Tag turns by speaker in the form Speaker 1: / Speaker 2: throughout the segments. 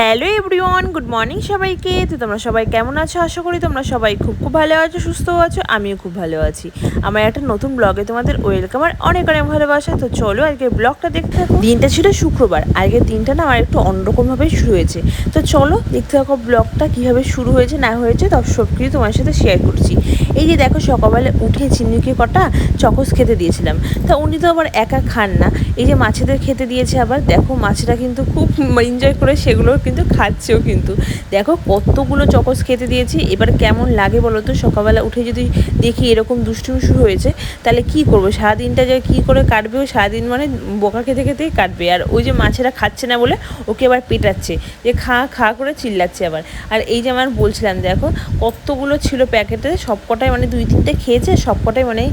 Speaker 1: Hello everyone, good morning সবাইকে। তো তোমরা সবাই কেমন আছো? আশা করি তোমরা সবাই খুব ভালো আছো, সুস্থ আছো। আমিও খুব ভালো আছি। আমার একটা নতুন ব্লগে তোমাদের ওয়েলকাম আর অনেক অনেক ভালোবাসা। তো চলো আজকের ব্লগটা দেখতে থাকো। দিনটা ছিল শুক্রবার। আজকের দিনটা না আমার একটু অন্যরকমভাবে শুরু হয়েছে। তো চলো দেখতে থাকো ব্লগটা কীভাবে শুরু হয়েছে না হয়েছে, তো সব কিছু তোমার সাথে শেয়ার করছি। এই যে দেখো, সকালবেলা উঠে চিন্নুকে কটা চকোস খেতে দিয়েছিলাম। তা উনি তো আবার একা খান না, এই যে মাছেদের খেতে দিয়েছে। আবার দেখো মাছেরা কিন্তু খুব এনজয় করে সেগুলো কিন্তু খাচ্ছেও। কিন্তু দেখো কতগুলো চকোস খেতে দিয়েছি। এবার কেমন লাগে বলো তো, সকালবেলা উঠে যদি দেখি এরকম দুষ্টুমি শুরু হয়েছে, তাহলে কি করবো? সারাদিনটা যে কী করে কাটবে, ও সারাদিন মানে বোকা খেতে খেতেই কাটবে। আর ওই যে মাছেরা খাচ্ছে না বলে ওকে আবার পেটাচ্ছে, যে খা খা করে চিল্লাচ্ছে আবার। আর এই যে আমার বলছিলাম, দেখো কতগুলো ছিল প্যাকেটে, সবকটাই মানে 2-3টে খেয়েছে, সবকটাই মানে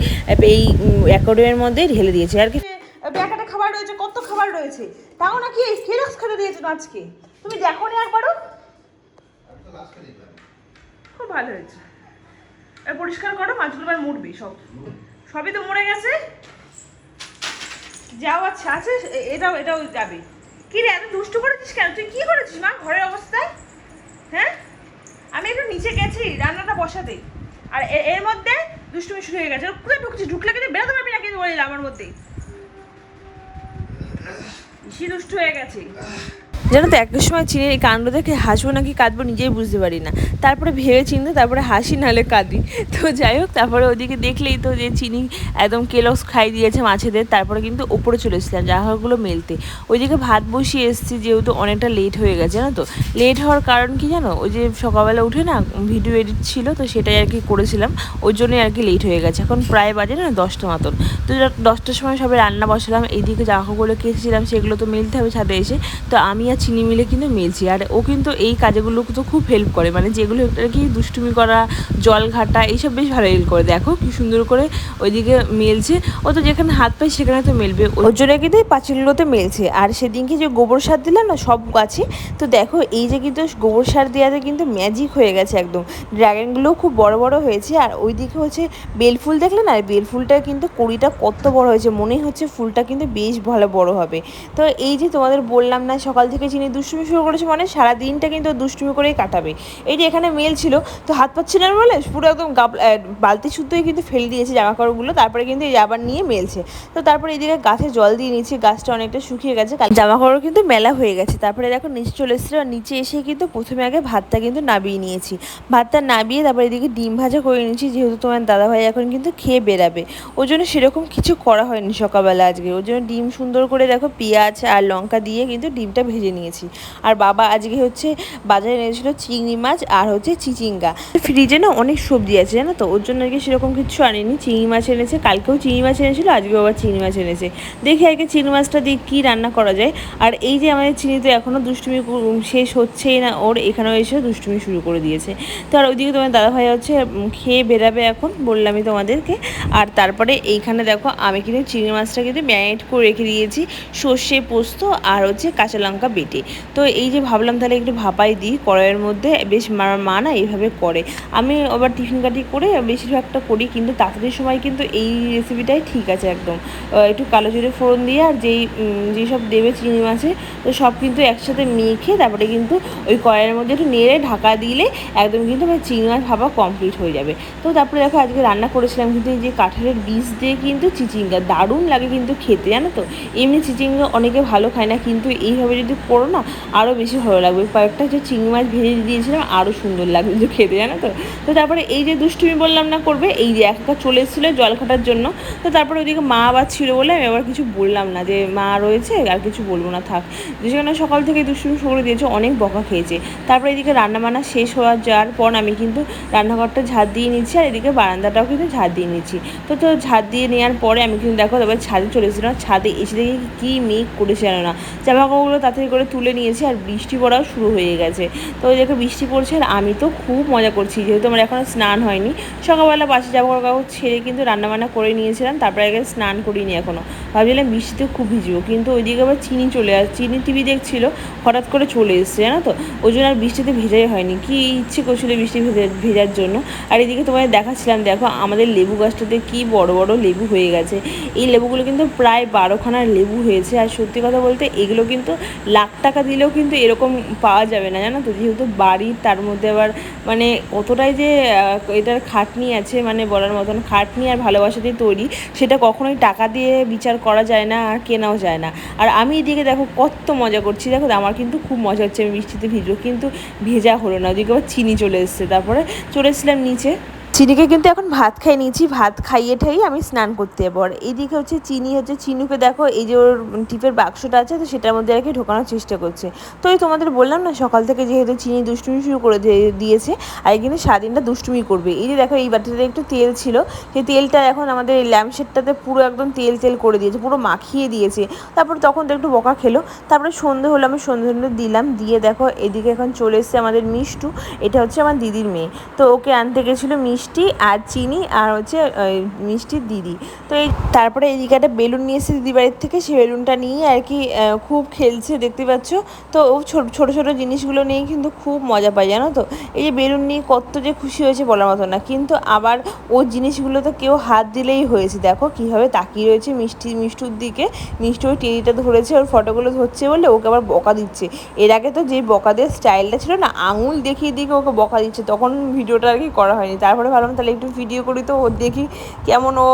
Speaker 1: এই অ্যাকোয়ারিয়ামের মধ্যে ঢেলে দিয়েছে আর কি। প্যাকেটে খাবার রয়েছে, কত খাবার রয়েছে, তাও নাকি এই ফেরক্স খেতে দিয়েছে আজকে। তুমি দেখো নি একবারও? খুব ভালো হয়েছে। পরিষ্কার করো, মাছগুলো আর মরবি, সবই তো মরে গেছে। যাও আচ্ছা আছে, এটাও যাবে। কি রে, এত দুষ্টু করেছিস কেন? তুই কি করেছিস মা ঘরের অবস্থায়? হ্যাঁ, আমি একটু নিচে গেছি রান্নাটা বসাতে, আর এর মধ্যে দুষ্টুমি শুরু হয়ে গেছে। কোথায় ঢুকছিস? ঢুকলে কিন্তু বেরোতে পারবি না কিন্তু বলিলাম, আমার মধ্যে বেশি দুষ্টু হয়ে গেছে। জানো তো, একটা সময় চিনির এই কাণ্ড দেখে হাসবো নাকি কাঁদবো নিজেই বুঝতে পারি না। তারপরে ভেবে চিনতে তারপরে হাসি নাহলে কাঁদি। তো যাই হোক, তারপরে ওদিকে দেখলেই তো যে চিনি একদম কেলক্স খাই দিয়েছে মাছেদের। তারপরে কিন্তু ওপরে চলে এসেছিলাম জামাকাপড়গুলো মেলতে। ওইদিকে ভাত বসিয়ে এসেছি, যেহেতু অনেকটা লেট হয়ে গেছে। জানো তো লেট হওয়ার কারণ কি জানো? ওই যে সকালবেলা উঠে না ভিডিও এডিট ছিল, তো সেটাই আর কি করেছিলাম, ওই জন্যই আর কি লেট হয়ে গেছে। এখন প্রায় বাজে না 10টা মতন। তো 10টার সময় সবাই রান্না বসালাম। এইদিকে জামাকাপড়গুলো কেচেছিলাম, সেগুলো তো মেলতে হবে ছাদে এসে। তো আমি আর চিনি মিলে কিন্তু মেলছি। আর ও কিন্তু এই কাজগুলো তো খুব হেল্প করে, মানে যেগুলো আর কি দুষ্টুমি করা, জল ঘাটা, এইসব বেশ ভালো হেল্প করে। দেখো কি সুন্দর করে ওইদিকে মেলছে। ও তো যেখানে হাত পায় সেখানে তো মেলবে, ওর জন্য কিন্তু এই পাঁচিলগুলোতে মেলছে। আর সেদিনকে যে গোবর সার দিলাম না সব গাছে, তো দেখো এই যে কিন্তু গোবর সার দেওয়াতে কিন্তু ম্যাজিক হয়ে গেছে একদম। ড্রাগনগুলোও খুব বড় বড় হয়েছে। আর ওইদিকে হচ্ছে বেলফুল, দেখলে না বেলফুলটা কিন্তু কড়িটা কত বড় হয়েছে, মনেই হচ্ছে ফুলটা কিন্তু বেশ ভালো বড় হবে। তো এই যে তোমাদের বললাম না, সকাল থেকে চিনি দুষ্টুমি শুরু করেছে, মানে সারা দিনটা কিন্তু দুষ্টুমি করেই কাটাবে। এই যে এখানে মেল ছিল, তো হাত পাচ্ছিল না বলে পুরো একদম বালতি শুদ্ধই কিন্তু ফেলে দিয়েছে জামাকাপড়গুলো। তারপরে কিন্তু এই আবার নিয়ে মেলছে। তো তারপরে এইদিকে গাছে জল দিয়ে নিচ্ছি, গাছটা অনেকটা শুকিয়ে গেছে, জামাকাপড় কিন্তু মেলা হয়ে গেছে। তারপরে দেখো নিচে চলে এসেছিল, নিচে এসে কিন্তু প্রথমে আগে ভাতটা কিন্তু নাবিয়ে নিয়েছি। ভাতটা নাবিয়ে তারপরে এদিকে ডিম ভাজা করে নিয়েছি, যেহেতু তোমার দাদাভাই এখন কিন্তু খেয়ে বেরাবে, ওই জন্য সেরকম কিছু করা হয়নি সকালবেলা আজকে। ওই জন্য ডিম সুন্দর করে দেখো পেঁয়াজ আর লঙ্কা দিয়ে কিন্তু ডিমটা ভেজে নিয়েছি। আর বাবা আজকে হচ্ছে বাজারে এনেছিল চিংড়ি মাছ আর হচ্ছে চিচিঙ্গা। ফ্রিজে না অনেক সবজি আছে জানো তো, ওর জন্য আর কি সেরকম কিছু আনেনি। চিংড়ি মাছ এনেছে, কালকেও চিংড়ি মাছ এনেছিল, আজকেও আবার চিংড়ি মাছ এনেছে। দেখি আর কি চিংড়ি মাছটা দিয়ে কী রান্না করা যায়। আর এই যে আমাদের চিনি তো এখনও দুষ্টুমি শেষ হচ্ছেই না ওর, এখানেও এসে দুষ্টুমি শুরু করে দিয়েছে। তো আর ওইদিকে তোমার দাদাভাই হচ্ছে খেয়ে বেরাবে এখন, বললামই তোমাদেরকে। আর তারপরে এইখানে দেখো আমি কিন্তু চিংড়ি মাছটা কিন্তু ম্যারিনেট করে রেখে দিয়েছি সর্ষে, পোস্ত আর হচ্ছে কাঁচা লঙ্কা বেটে। তো এই যে ভাবলাম তাহলে একটু ভাপাই দিই কড়াইয়ের মধ্যে, বেশ মা না এইভাবে করে। আমি আবার টিফিন কাটি করে বেশিরভাগটা করি, কিন্তু তাড়াতাড়ির সময় কিন্তু এই রেসিপিটাই ঠিক আছে একদম। একটু কালো জিরে ফোড়ন দিয়ে আর যেসব দেবে চিংড়ি মাছে, তো সব কিন্তু একসাথে মেখে তারপরে কিন্তু ওই কড়াইয়ের মধ্যে একটু নেড়ে ঢাকা দিলে একদম কিন্তু আমার চিংড়ি মাছ ভাপা কমপ্লিট হয়ে যাবে। তো তারপরে দেখো আজকে রান্না করেছিলাম কিন্তু এই যে কাঁঠালের বীজ দিয়ে কিন্তু চিচিঙ্গা, দারুণ লাগে কিন্তু খেতে, জানো তো। এমনি চিচিঙ্গা অনেকে ভালো খায় না, কিন্তু এইভাবে যদি করো না আরও বেশি ভালো লাগবে। কয়েকটা যে চিংড়ি মাছ ভেজে দিয়েছিলাম, আরও সুন্দর লাগবে যে খেতে, জানো তো। তো তারপরে এই যে দুষ্টুমি বললাম না করবে, এই যে একা চলে এসেছিলো জল খাটার জন্য। তো তারপরে ওইদিকে মা আবার ছিল বলে আমি আবার কিছু বললাম না, যে মা রয়েছে আর কিছু বলবো না, থাক। যেখানে সকাল থেকে দুষ্টুমি শুরু করে দিয়েছে, অনেক বকা খেয়েছে। তারপরে এদিকে রান্নাবান্না শেষ হওয়ার যাওয়ার পর আমি কিন্তু রান্নাঘরটা ঝাড় দিয়ে নিচ্ছি, আর এদিকে বারান্দাটাও কিন্তু ঝাড় দিয়ে নিচ্ছি। তো ঝাড় দিয়ে নেওয়ার পরে আমি কিন্তু দেখো তারপরে ছাদে চলে এসেছিলাম। ছাদে এসে দেখি কী মেঘ করেছে জানো না, জামাকাপড়গুলো তাড়াতাড়ি করে তুলে নিয়েছি, আর বৃষ্টি পড়াও শুরু হয়ে গেছে। তো ওই দেখো বৃষ্টি পড়ছে, আর আমি তো খুব মজা করছি, যেহেতু আমার এখনও স্নান হয়নি। সকালবেলা বাসি জামাকাপড় ছেড়ে কিন্তু রান্নাবান্না করে নিয়েছিলাম, তারপরে আগে স্নান করিনি এখনও। ভাবছিলাম বৃষ্টিতে খুব ভিজবো, কিন্তু ওইদিকে আবার চিনি চলে চিনি টিভি দেখছিল, হঠাৎ করে চলে এসছে জানো তো, ওই জন্য আর বৃষ্টিতে ভেজাই হয়নি। কি ইচ্ছে করছিল বৃষ্টি ভেজার জন্য। আর এদিকে তোমাদের দেখাচ্ছিলাম, দেখো আমাদের লেবু গাছটাতে কি বড় বড় লেবু হয়ে গেছে। এই লেবুগুলো কিন্তু প্রায় 12খানা লেবু হয়েছে। আর সত্যি কথা বলতে এগুলো কিন্তু লাখ টাকা দিলেও কিন্তু এরকম পাওয়া যাবে না, জানো তো, যেহেতু বাড়ি, তার মধ্যে আবার মানে অতটাই যে এটার খাটনি আছে, মানে বলার মতন খাটনি আর ভালোবাসা দিয়ে তৈরি, সেটা কখনোই টাকা দিয়ে বিচার করা যায় না আর কেনাও যায় না। আর আমি এদিকে দেখো কত মজা করছি, দেখো আমার কিন্তু খুব মজা হচ্ছে, আমি বৃষ্টিতে ভিজবো, কিন্তু ভেজা হলো না, ওদিকে আবার চিনি চলে এসছে। তারপরে চলে এসেছিলাম নিচে, চিনিকে কিন্তু এখন ভাত খাইয়ে নিয়েছি, ভাত খাইয়ে ঠাইয়ে আমি স্নান করতে যাবো। আর এইদিকে হচ্ছে চিনি, হচ্ছে চিনুকে দেখো এই যে ওর টিপের বাক্সটা আছে, তো সেটার মধ্যে আর কি ঢোকানোর চেষ্টা করছে। তো এই তোমাদের বললাম না, সকাল থেকে যেহেতু চিনি দুষ্টুমি শুরু করে দিয়েছে, আর কিন্তু সারাদিনটা দুষ্টুমি করবে। এই যে দেখো এই বাটিতে একটু তেল ছিল, সেই তেলটা এখন আমাদের এই ল্যাম্পশেডটাতে পুরো একদম তেল তেল করে দিয়েছে, পুরো মাখিয়ে দিয়েছে। তারপর তখন তো একটু বকা খেলো। তারপরে সন্ধে হলো, আমি সন্ধে দিলাম, দিয়ে দেখো এদিকে এখন চলে এসছে আমাদের মিষ্টু, এটা হচ্ছে আমার দিদির মেয়ে। তো ওকে আনতে গেছিলো মিষ্টি আর চিনি আর হচ্ছে মিষ্টির দিদি। তো এই তারপরে এদিকে একটা বেলুন নিয়ে এসেছে দিদি বাড়ির থেকে, সেই বেলুনটা নিয়ে আর কি খুব খেলছে, দেখতে পাচ্ছ। তো ও ছোটো ছোটো জিনিসগুলো নিয়ে কিন্তু খুব মজা পায়, জানো তো। এই যে বেলুন নিয়ে কত যে খুশি হয়েছে বলার মতো না, কিন্তু আবার ওর জিনিসগুলো তো কেউ হাত দিলেই হয়েছে। দেখো কীভাবে তাকিয়ে রয়েছে মিষ্টুর দিকে। মিষ্টু ওই টেরিটা ধরেছে, ওর ফটোগুলো ধরছে বলে ওকে আবার বকা দিচ্ছে। এর আগে তো যেই বকা দেওয়ার স্টাইলটা ছিল না, আঙুল দেখিয়ে ওকে বকা দিচ্ছে, তখন ভিডিওটা আর কি করা হয়নি। তারপরে ভাবলাম তাহলে একটু ভিডিও করি, তো ও দেখি কেমন ও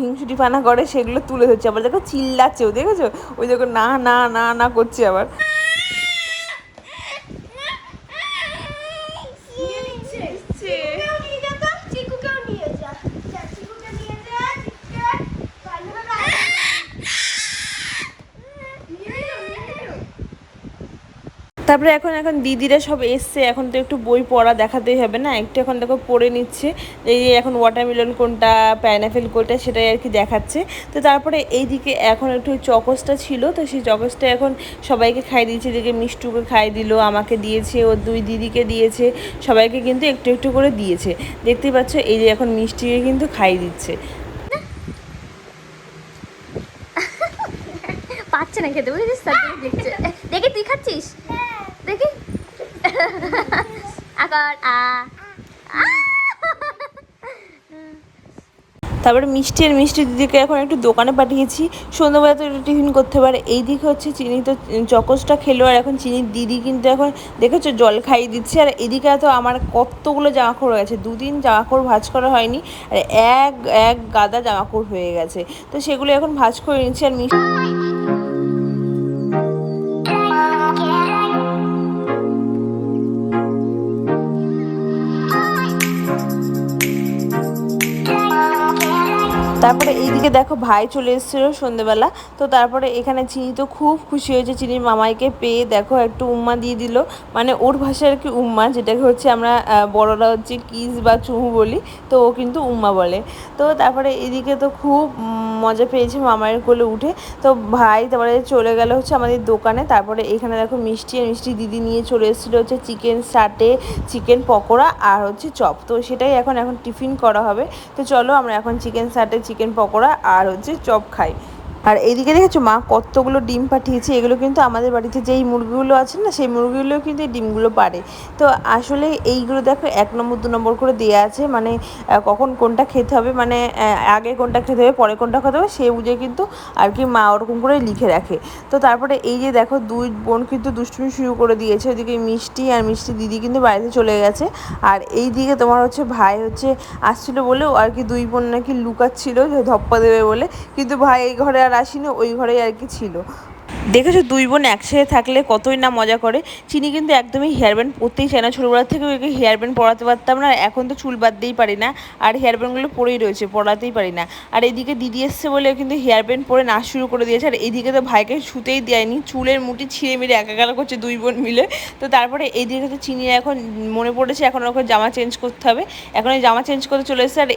Speaker 1: হিংসুটি পানা করে, সেগুলো তুলে ধরছে। আবার দেখো চিল্লাচ্ছে, ও দেখেছো, ওই দেখো না না না না করছে আবার। তারপরে এখন দিদিরা সব এসছে, এখন তো একটু বই পড়া দেখাতেই হবে না, একটু এখন দেখো পড়ে নিচ্ছে। এই যে এখন ওয়াটারমেলন কোনটা, পাইনাপেল কোনটা, সেটাই আর কি দেখাচ্ছে। তো তারপরে এইদিকে এখন একটু চকসটা ছিল, তো সেই চকসটা এখন সবাইকে খাইয়ে দিয়েছে। এদিকে মিষ্টুকে খাইয়ে দিল, আমাকে দিয়েছে, ওর দুই দিদিকে দিয়েছে, সবাইকে কিন্তু একটু একটু করে দিয়েছে। দেখতেই পাচ্ছ এই যে এখন মিষ্টিকে কিন্তু খাইয়ে দিচ্ছে।
Speaker 2: পাচ্ছে না খেতে, বুঝেছিস, তারপরে দেখছে। দেখি তুই খাচ্ছিস, দেখি আকার
Speaker 1: তারপরে মিষ্টি দিদিকে এখন একটু দোকানে পাঠিয়েছি, সন্ধ্যাবেলা তো একটু টিফিন করতে পারে। এই দিকে হচ্ছে চিনি তো চকসটা খেলো, আর এখন চিনির দিদি কিন্তু এখন দেখেছো জল খাইয়ে দিচ্ছে। আর এদিকে তো আমার কতগুলো জামাকাপড় হয়ে গেছে, 2 দিন জামাকাপড় ভাঁজ করা হয়নি, আর এক গাদা জামাকাপড় হয়ে গেছে। তো সেগুলো এখন ভাঁজ করে নিচ্ছি। আর মিষ্টি তারপরে এইদিকে দেখো ভাই চলে এসেছিলো সন্ধ্যেবেলা। তো তারপরে এখানে চিনি তো খুব খুশি হয়েছে চিনির মামাইকে পেয়ে, দেখো একটু উম্মা দিয়ে দিল, মানে ওর ভাষায় আর কি উম্মা, যেটাকে হচ্ছে আমরা বড়রা হচ্ছে কিস বা চুমু বলি, তো ও কিন্তু উম্মা বলে। তো তারপরে এদিকে তো খুব মজা পেয়েছে মামাইয়ের কোলে উঠে। তো ভাই তারপরে চলে গেল হচ্ছে আমাদের দোকানে। তারপরে এখানে দেখো মিষ্টি আর মিষ্টি দিদি নিয়ে চলে এসেছিলো হচ্ছে চিকেন সাটে, চিকেন পকোড়া আর হচ্ছে চপ। তো সেটাই এখন টিফিন করা হবে। তো চলো আমরা এখন চিকেন সাটে, চিকেন পকোড়া আর হচ্ছে চপ খাই। আর এইদিকে দেখেছো মা কতগুলো ডিম পাঠিয়েছে, এগুলো কিন্তু আমাদের বাড়িতে যেই মুরগিগুলো আছে না, সেই মুরগিগুলো কিন্তু এই ডিমগুলো পারে। তো আসলে এইগুলো দেখো 1 নম্বর 2 নম্বর করে দেওয়া আছে, মানে কখন কোনটা খেতে হবে, মানে আগে কোনটা খেতে হবে পরে কোনটা খেতে হবে, সে বুঝে কিন্তু আর কি মা ওরকম করে লিখে রাখে। তো তারপরে এই যে দেখো 2 বোন কিন্তু দুষ্টুমি শুরু করে দিয়েছে, ওইদিকে মিষ্টি আর মিষ্টি দিদি কিন্তু বাড়িতে চলে গেছে। আর এই দিকে তোমার হচ্ছে ভাই হচ্ছে আসছিলো বলে আর কি 2 বোন নাকি লুকাচ্ছিল যে ধপ্পা দেবে বলে, কিন্তু ভাই এই ঘরে আর আসিনি, ওই ঘরেই আর কি ছিল। দেখেছো 2 বোন একসাথে থাকলে কতই না মজা করে। চিনি কিন্তু একদমই হেয়ার ব্যান্ড পরতেই চায় না, ছোটোবেলা থেকে ওকে হেয়ার ব্যান্ড পরাতে পারতাম না, এখন তো চুল বাঁধতেই পারি না, আর হেয়ার ব্যান্ডগুলো পরেই রয়েছে, পরাতেই পারি না। আর এদিকে দিদি এসছে বলে কিন্তু হেয়ার ব্যান্ড পরে নাচ শুরু করে দিয়েছে। আর এদিকে তো ভাইকে ছুতেই দেয়নি, চুলের মুঠি ছিঁড়ে মেরে একাকার করছে 2 বোন মিলে। তো তারপরে এইদিকে তো চিনি এখন মনে পড়েছে এখন ওকে জামা চেঞ্জ করতে হবে, এখন এই জামা চেঞ্জ করতে চলে এসেছে। আর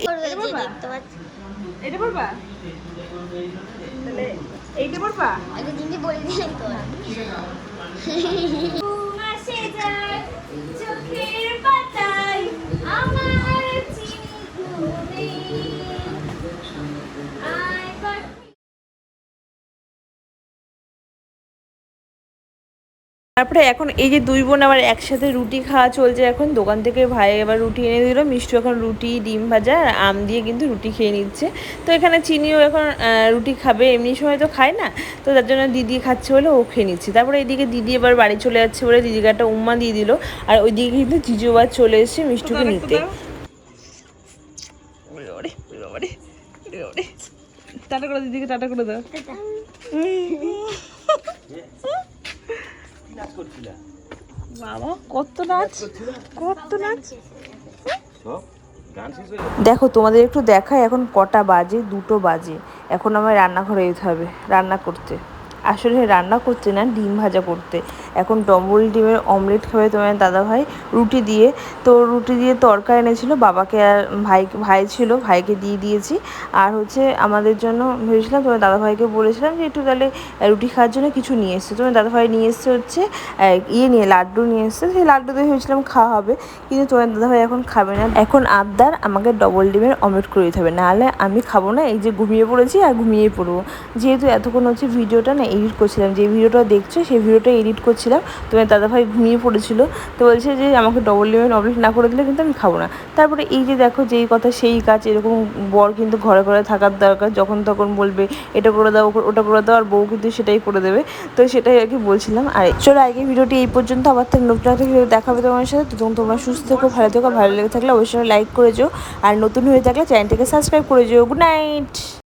Speaker 1: এটা বলবা তাহলে এইটা পড়বা, আগে দিদি বলে দিলেন তো। তারপরে এখন এই যে দুই বোন আবার একসাথে রুটি খাওয়া চলছে। এখন দোকান থেকে ভাই এবার রুটি এনে দিল, মিষ্টি এখন রুটি ডিম ভাজা আর আম দিয়ে কিন্তু রুটি খেয়ে নিচ্ছে। তো এখানে চিনিও এখন রুটি খাবে, এমনি সময় তো খায় না, তো তার জন্য দিদি খাচ্ছে বলে ও খেয়ে নিচ্ছে। তারপরে এইদিকে দিদি এবার বাড়ি চলে যাচ্ছে বলে দিদিকে একটা উম্মা দিয়ে দিল। আর ওইদিকে কিন্তু জিজু আবার চলে এসেছে মিষ্টিকে নিতে। টাটা করে দিদিকে, টাটা করে দাও। বাবা কত নাচ, কত নাচ। দেখো তোমাদের একটু দেখায় এখন কটা বাজে, 2টো বাজে। এখন আমার রান্নাঘরে যেতে হবে রান্না করতে, আসলে রান্না করতে না, ডিম ভাজা করতে। এখন ডবল ডিমের অমলেট খাবে তোমার দাদাভাই রুটি দিয়ে। তো রুটি দিয়ে তরকা এনেছিল, বাবাকে আর ভাই ছিল, ভাইকে দিয়ে দিয়েছি। আর হচ্ছে আমাদের জন্য ভেবেছিলাম, তোমার দাদাভাইকে বলেছিলাম যে একটু তাহলে রুটি খাওয়ার জন্য কিছু নিয়ে এসছে। তোমার দাদাভাই নিয়ে এসছে হচ্ছে লাড্ডু নিয়ে এসছে। সেই লাড্ডু দিয়ে ভেবেছিলাম খাওয়া হবে, কিন্তু তোমার দাদাভাই এখন খাবে না। এখন আবদার আমাকে ডবল ডিমের অমলেট করে দিতে হবে, নাহলে আমি খাবো না। এই যে ঘুমিয়ে পড়েছি আর ঘুমিয়েই পড়বো। যেহেতু এতক্ষণ হচ্ছে ভিডিওটা না এডিট করছিলাম, যে ভিডিওটা দেখছো সেই ভিডিওটা এডিট করছিলাম, তোমার দাদাভাই ঘুমিয়ে পড়েছিল। তো বলছে যে আমাকে ডবল ডিমের অমলেট না করে দিলে কিন্তু আমি খাবো না। তারপরে এই যে দেখো যেই কথা সেই কাজ, এরকম বর কিন্তু ঘরে ঘরে থাকার দরকার। যখন তখন বলবে এটা করে দাও ওটা করে দাও, আর বউ কিন্তু সেটাই করে দেবে। তো সেটাই আর কি বলছিলাম। আর চলো আগে ভিডিওটি এই পর্যন্ত, আবার থেকে নতুন একটা ভিডিও দেখাবে তোমার সাথে। তো তোমরা সুস্থ থেকো, ভালো থেকো, ভালো লেগে থাকলে অবশ্যই লাইক করে যেও, আর নতুন হয়ে থাকলে চ্যানেলটিকে সাবস্ক্রাইব করে যেও। Good night.